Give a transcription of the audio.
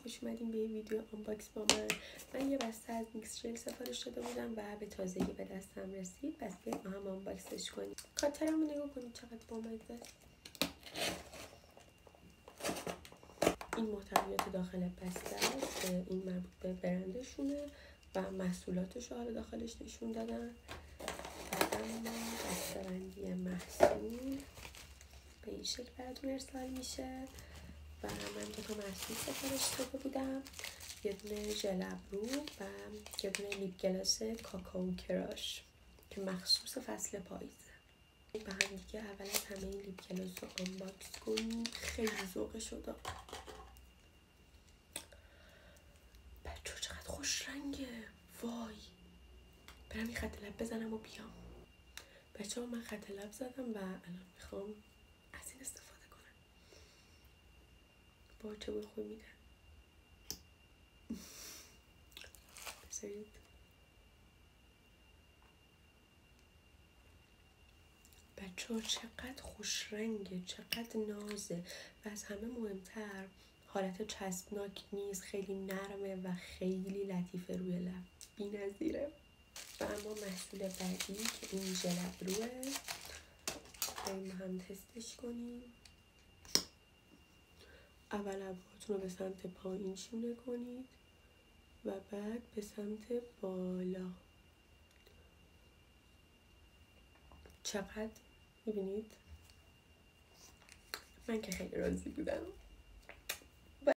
خوش اومدین به این ویدیو آنباکس با من یه بسته از میکس جل سفارش داده بودم و به تازگی به دستم رسید. پس بیایم با هم آنباکسش کنیم. کاترمو نگاه کنید چقدر بامزه است. این محتویات داخل بسته است. این مربوط به برندشونه و محصولاتش رو حالا داخلش نشون دادن. اما بسته‌بندی محصول به این شکل براتون ارسال میشه و من 2 محصول سفارش داده بودم، یه دونه ژل ابرو و یه دونه لیپ گلاس کاکائو کراش که مخصوص فصل پاییزه. با هم دیگه اول از همه این لیپ گلاس رو آنباکس کنیم. خیلی ذوقش رو داد. بچه‌ها چقدر خوش رنگه. وای، برم این خط لب بزنم و بیام. بچه‌ها من خط لب زدم و الان میخوام از این استفاده کنم. با چه بوی خوبی میده. بذارید بچه‌ها چقدر خوش رنگه، چقدر نازه و از همه مهمتر حالت چسبناک نیست، خیلی نرمه و خیلی لطیفه روی لب، بی‌نظیره. و اما محصول بعدی که این ژل ابروه، بریم هم تستش کنیم. اول ابروهاتون رو به سمت پایین شونه کنید و بعد به سمت بالا. چقدر میبینید؟ من که خیلی راضی بودم.